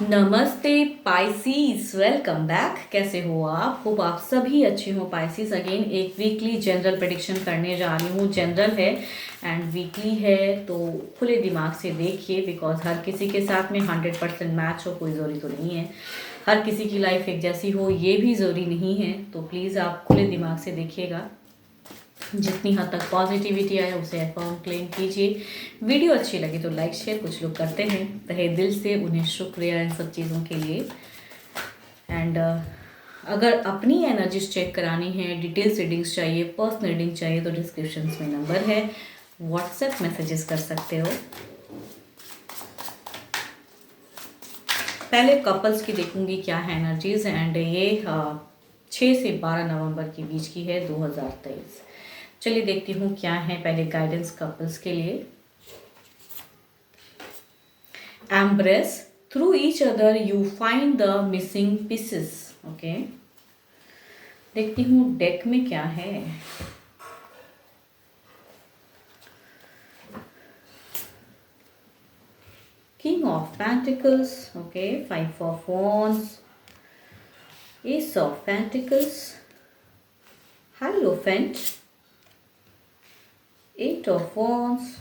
नमस्ते Pisces, welcome back. कैसे हो आप? होप आप सभी अच्छे हो। पाइसीज अगेन एक वीकली जनरल प्रेडिक्शन करने जा रही हूँ। जनरल है एंड वीकली है, तो खुले दिमाग से देखिए, बिकॉज हर किसी के साथ में 100% मैच हो कोई ज़रूरी तो नहीं है। हर किसी की लाइफ एक जैसी हो ये भी ज़रूरी नहीं है, तो प्लीज़ आप खुले दिमाग से देखिएगा। जितनी हद तक पॉजिटिविटी आए उसे अफर्म क्लेम कीजिए। वीडियो अच्छी लगी तो लाइक शेयर कुछ लोग करते हैं, तहे दिल से उन्हें शुक्रिया इन सब चीज़ों के लिए। एंड अगर अपनी एनर्जीज चेक करानी है, डिटेल्स रीडिंग्स चाहिए, पर्सनल रीडिंग चाहिए, तो डिस्क्रिप्शन में नंबर है, व्हाट्सएप मैसेजेस कर सकते हो। पहले कपल्स की देखूंगी क्या है एनर्जीज, एंड ये 6 से 12 नवंबर के बीच की है 2023। चलिए देखती हूँ क्या है पहले गाइडेंस कपल्स के लिए। Embrace through each other you find the missing pieces. Okay, देखती हूँ डेक में क्या है। King of pentacles, okay, 5 of wands, ace of pentacles, hierophant, 8 of wands,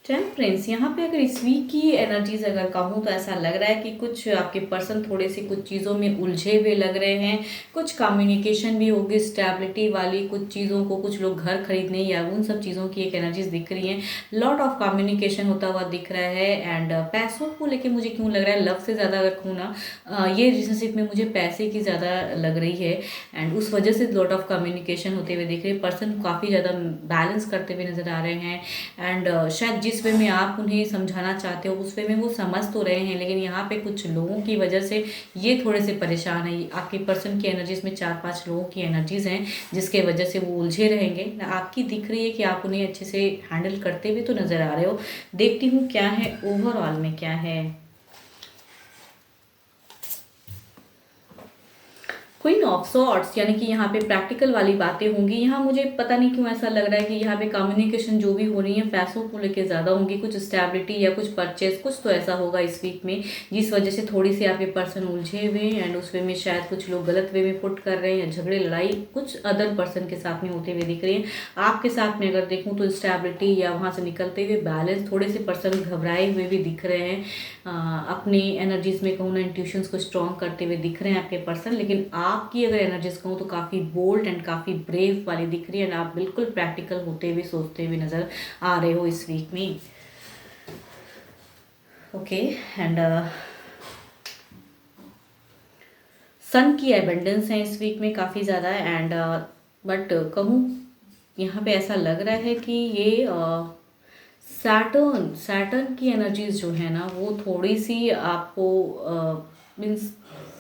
temperance. यहाँ पे अगर इस वीक की एनर्जीज अगर कहूँ तो ऐसा लग रहा है कि कुछ आपके पर्सन थोड़े से कुछ चीज़ों में उलझे हुए लग रहे हैं। कुछ कम्युनिकेशन भी होगी स्टेबिलिटी वाली, कुछ चीज़ों को, कुछ लोग घर खरीदने या उन सब चीज़ों की एक एनर्जीज दिख रही हैं। लॉट ऑफ कम्युनिकेशन होता हुआ दिख रहा है। एंड पैसों को लेके मुझे क्यों लग रहा है, लव से ज़्यादा अगर कहूँ ना, ये रिलेशनशिप में मुझे पैसे की ज़्यादा लग रही है। एंड उस वजह से लॉट ऑफ कम्युनिकेशन होते हुए दिख रहे हैं। पर्सन काफ़ी ज़्यादा बैलेंस करते हुए नज़र आ रहे हैं। एंड शायद जिस वे में आप उन्हें समझाना चाहते हो उस वे में वो समझ तो रहे हैं, लेकिन यहाँ पे कुछ लोगों की वजह से ये थोड़े से परेशान है। आपके पर्सन की एनर्जीज में 4-5 लोगों की एनर्जीज हैं जिसके वजह से वो उलझे रहेंगे। आपकी दिख रही है कि आप उन्हें अच्छे से हैंडल करते हुए तो नज़र आ रहे हो। देखती हूँ क्या है ओवरऑल में क्या है। क्वीन ऑफ सॉर्ड्स, यानी कि यहाँ पे प्रैक्टिकल वाली बातें होंगी। यहाँ मुझे पता नहीं क्यों ऐसा लग रहा है कि यहाँ पे कम्युनिकेशन जो भी हो रही है पैसों को लेके ज़्यादा होंगी। कुछ स्टेबिलिटी या कुछ परचेज कुछ तो ऐसा होगा इस वीक में, जिस वजह से थोड़ी सी आपके पर्सन उलझे हुए हैं। एंड उस वे में शायद कुछ लोग गलत वे में पुट कर रहे हैं, या झगड़े लड़ाई कुछ अदर पर्सन के साथ में होते हुए दिख रही है। आपके साथ में अगर देखूँ तो स्टेबिलिटी या वहाँ से निकलते हुए बैलेंस, थोड़े से पर्सन घबराए हुए भी दिख रहे हैं। अपनी एनर्जीज में कहूँ ना, इंट्यूशंस को स्ट्रॉन्ग करते हुए दिख रहे हैं आपके पर्सन। लेकिन आपकी अगर एनर्जीज कहूँ तो काफ़ी बोल्ड एंड काफ़ी ब्रेव वाली दिख रही है। एंड आप बिल्कुल प्रैक्टिकल होते हुए सोचते हुए नज़र आ रहे हो इस वीक में। ओके, एंड सन की एबंडेंस है इस वीक में काफ़ी ज़्यादा। एंड बट कहूँ यहाँ पे ऐसा लग रहा है कि ये सैटर्न सैटर्न की एनर्जीज जो है ना, वो थोड़ी सी आपको मीन्स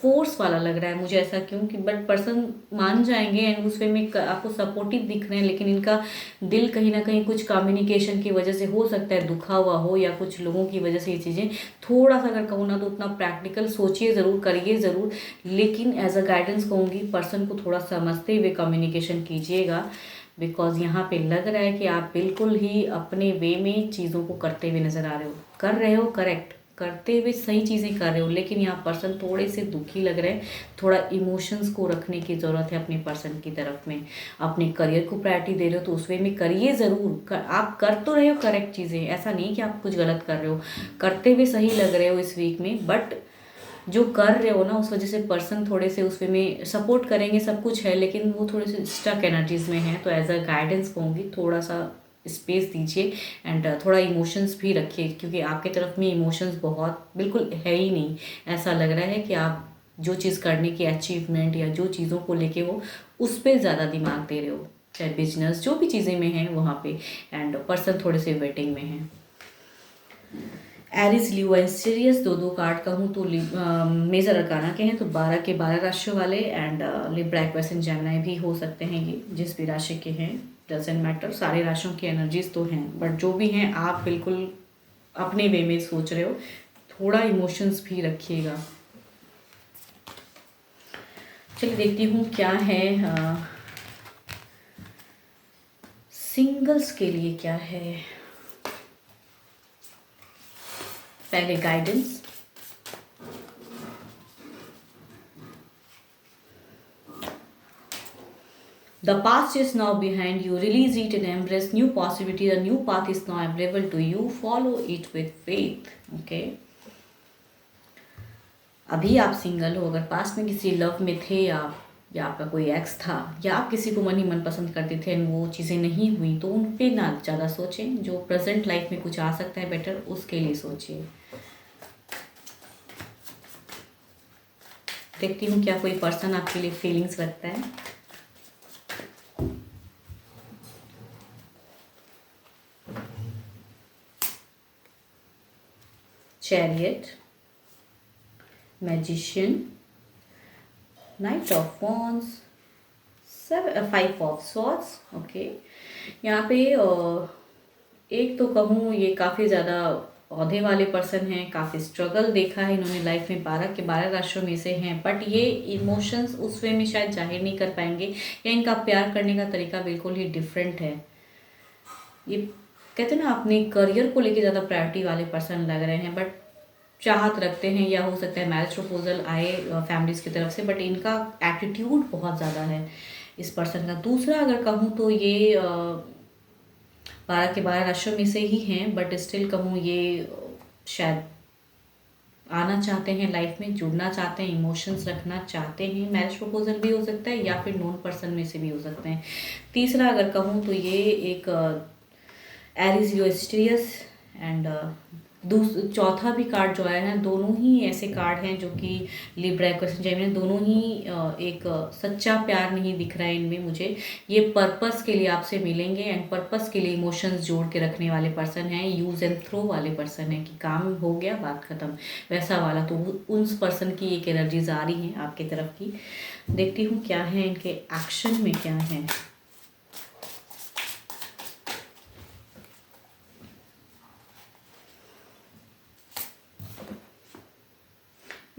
फोर्स वाला लग रहा है मुझे। ऐसा क्यों कि बट पर्सन मान जाएंगे एंड उस वे में आपको सपोर्टिव दिख रहे हैं, लेकिन इनका दिल कहीं ना कहीं कुछ कम्युनिकेशन की वजह से हो सकता है दुखा हुआ हो, या कुछ लोगों की वजह से ये चीज़ें थोड़ा सा अगर कहूँ ना तो उतना प्रैक्टिकल सोचिए ज़रूर, करिए ज़रूर, लेकिन एज अ गाइडेंस कहूँगी पर्सन को थोड़ा समझते हुए कम्युनिकेशन कीजिएगा। बिकॉज यहाँ पे लग रहा है कि आप बिल्कुल ही अपने वे में चीज़ों को करते हुए नज़र आ रहे हो, कर रहे हो, करेक्ट करते हुए सही चीज़ें कर रहे हो, लेकिन यहाँ पर्सन थोड़े से दुखी लग रहे हैं। थोड़ा इमोशंस को रखने की ज़रूरत है अपने पर्सन की तरफ में। अपने करियर को प्रायोरिटी दे रहे हो तो उस वे में करिए ज़रूर। आप कर तो रहे हो करेक्ट चीज़ें, ऐसा नहीं कि आप कुछ गलत कर रहे हो, करते हुए सही लग रहे हो इस वीक में। बट जो कर रहे हो ना उस वजह से पर्सन थोड़े से उस वे में सपोर्ट करेंगे, सब कुछ है, लेकिन वो थोड़े से स्टक एनर्जीज में है। तो एज अ गाइडेंस कहूँगी थोड़ा सा स्पेस दीजिए। एंड थोड़ा इमोशंस भी रखिए, क्योंकि आपके तरफ में इमोशंस बहुत बिल्कुल है ही नहीं। ऐसा लग रहा है कि आप जो चीज़ करने की अचीवमेंट या जो चीज़ों को लेके हो उस पर ज़्यादा दिमाग दे रहे हो, चाहे बिजनेस जो भी चीज़ें में हैं वहाँ पे। एंड पर्सन थोड़े से वेटिंग में है। एरिस, लियो एंड सीरियस, दो दो कार्ड कहूँ तो मेजर अरकाना के हैं, तो 12 के 12 राशियों वाले। And Libra, Aquarius and Gemini भी हो सकते हैं, ये जिस भी राशि के हैं डजेंट मैटर, सारे राशियों की एनर्जीज तो हैं। बट जो भी हैं आप बिल्कुल अपने वे में सोच रहे हो, थोड़ा इमोशंस भी रखिएगा। चलिए देखती हूँ क्या है सिंगल्स के लिए क्या है। पहले guidance, The past is now behind you. Release it and embrace new possibility. A new path is now available to you. Follow it with faith. Okay. अभी आप सिंगल हो, अगर पास्ट में किसी लव में थे आप, या आपका कोई एक्स था, या आप किसी को मन ही मन पसंद करते थे एंड वो चीज़ें नहीं हुई, तो उन पे ना ज़्यादा सोचें. जो प्रेजेंट लाइफ में कुछ आ सकता है बेटर, उसके लिए सोचिए. देखती हूँ क्या कोई पर्सन आपके लिए फीलिंग्स रखता है. Chariot, magician, night of wands, 5 of swords. Okay. यहाँ पे एक तो कहूँ ये काफ़ी ज़्यादा औहदे वाले पर्सन हैं, काफ़ी स्ट्रगल देखा है इन्होंने लाइफ में, 12 के 12 राशियों में से हैं, बट ये इमोशंस उस वे में शायद जाहिर नहीं कर पाएंगे, या इनका प्यार करने का तरीका बिल्कुल ही डिफरेंट है. ये कहते हैं ना, अपने करियर को लेके ज़्यादा प्रायोरिटी वाले पर्सन लग रहे हैं, बट चाहत रखते हैं, या हो सकता है मैरिज प्रपोजल आए फैमिलीज की तरफ से, बट इनका एटीट्यूड बहुत ज़्यादा है इस पर्सन का. दूसरा अगर कहूँ तो ये 12 के 12 राशियों में से ही हैं, बट स्टिल कहूँ ये शायद आना चाहते हैं लाइफ में, जुड़ना चाहते हैं, इमोशंस रखना चाहते हैं. मैरिज प्रपोजल भी हो सकता है, या फिर नॉन पर्सन में से भी हो सकते हैं. तीसरा अगर कहूँ तो ये एक एरीज लियो एक्वेरियस एंड चौथा भी कार्ड जो आया है, दोनों ही ऐसे कार्ड हैं जो कि लिब्रा एक्वेरियस जेमिनी, दोनों ही एक सच्चा प्यार नहीं दिख रहा है इनमें मुझे. ये पर्पस के लिए आपसे मिलेंगे एंड पर्पस के लिए इमोशंस जोड़ के रखने वाले पर्सन हैं. यूज़ एंड थ्रो वाले पर्सन हैं कि काम हो गया बात ख़त्म, वैसा वाला. तो उस पर्सन की एक एनर्जीज आ रही हैं आपकी तरफ की. देखती हूँ क्या है इनके एक्शन में, क्या है.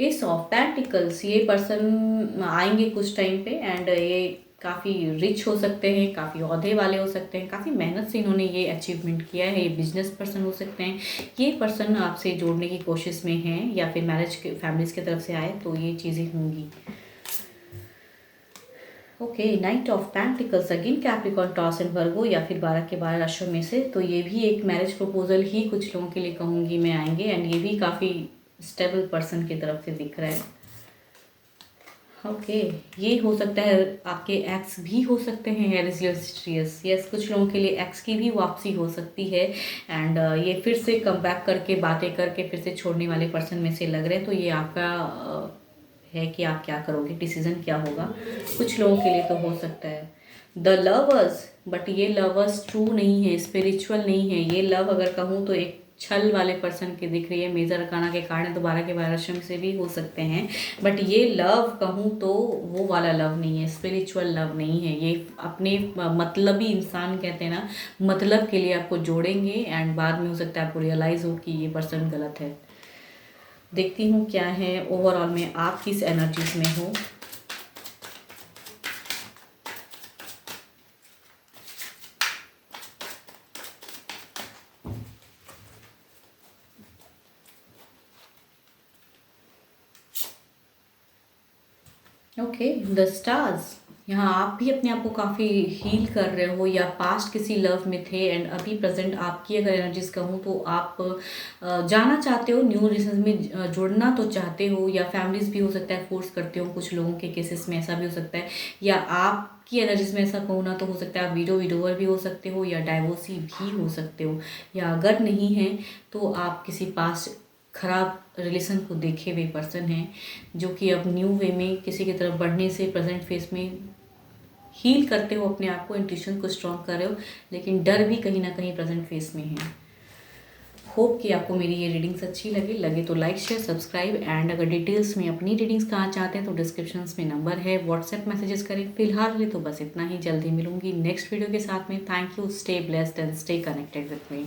एस ऑफ पेंटिकल्स, ये पर्सन आएंगे कुछ टाइम पे एंड ये काफ़ी रिच हो सकते हैं, काफ़ी औहदे वाले हो सकते हैं, काफ़ी मेहनत से इन्होंने ये अचीवमेंट किया है. ये बिजनेस पर्सन हो सकते हैं. ये पर्सन आपसे जोड़ने की कोशिश में हैं, या फिर मैरिज के फैमिलीज की तरफ से आए तो ये चीज़ें होंगी. Okay. Night of pentacles again Capricorn, toss and वर्गो, या फिर 12 के 12 राशियों में से, तो ये भी एक मैरिज प्रपोजल ही कुछ लोगों के लिए कहूँगी मैं आएंगे. एंड ये भी काफ़ी स्टेबल पर्सन की तरफ से दिख रहा है. ओके. ये हो सकता है आपके एक्स भी हो सकते हैं, एरीज लियो एक्वेरियस. यस, कुछ लोगों के लिए एक्स की भी वापसी हो सकती है एंड ये फिर से कम बैक करके बातें करके फिर से छोड़ने वाले पर्सन में से लग रहे हैं. तो ये आपका है कि आप क्या करोगे, डिसीजन क्या होगा. कुछ लोगों के लिए तो हो सकता है द लवर्स, बट ये लवर्स ट्रू नहीं है, स्पिरिचुअल नहीं है. ये लव अगर कहूँ तो एक छल वाले पर्सन की दिख रही है. मेजर अरकाना के कारण तो 12 के 12 राशियों से भी हो सकते हैं, बट ये लव कहूँ तो वो वाला लव नहीं है, स्पिरिचुअल लव नहीं है. ये अपने मतलबी इंसान कहते हैं ना, मतलब के लिए आपको जोड़ेंगे एंड बाद में हो सकता है आपको रियलाइज़ हो कि ये पर्सन गलत है. देखती हूँ क्या है ओवरऑल में आप किस एनर्जीज में हो. ओके. द स्टार्स, यहाँ आप भी अपने आप को काफ़ी हील कर रहे हो, या पास्ट किसी लव में थे एंड अभी प्रेजेंट आपकी अगर एनर्जीज कहूँ तो आप जाना चाहते हो, न्यू रिलेशन में जुड़ना तो चाहते हो, या फैमिलीज भी हो सकता है फोर्स करते हो. कुछ लोगों के केसेस में ऐसा भी हो सकता है, या आपकी एनर्जीज में ऐसा कहूँ ना तो हो सकता है आप विडोवर भी हो सकते हो, या डाइवोर्सी भी हो सकते हो. या अगर नहीं है तो आप किसी पास्ट खराब रिलेशन को देखे हुए पर्सन हैं, जो कि अब न्यू वे में किसी की तरफ बढ़ने से प्रेजेंट फेस में हील करते हो अपने आप को, इंट्यूशन को स्ट्रॉन्ग कर रहे हो, लेकिन डर भी कहीं ना कहीं प्रेजेंट फेस में है. होप कि आपको मेरी ये रीडिंग्स अच्छी लगे तो लाइक शेयर सब्सक्राइब. एंड अगर डिटेल्स में अपनी रीडिंग्स कहाँ चाहते हैं तो डिस्क्रिप्शन में नंबर है, व्हाट्सएप मैसेजेस करें. फिलहाल लिए तो बस इतना ही. जल्दी मिलूंगी नेक्स्ट वीडियो के साथ में. Thank you. Stay blessed and stay connected with me.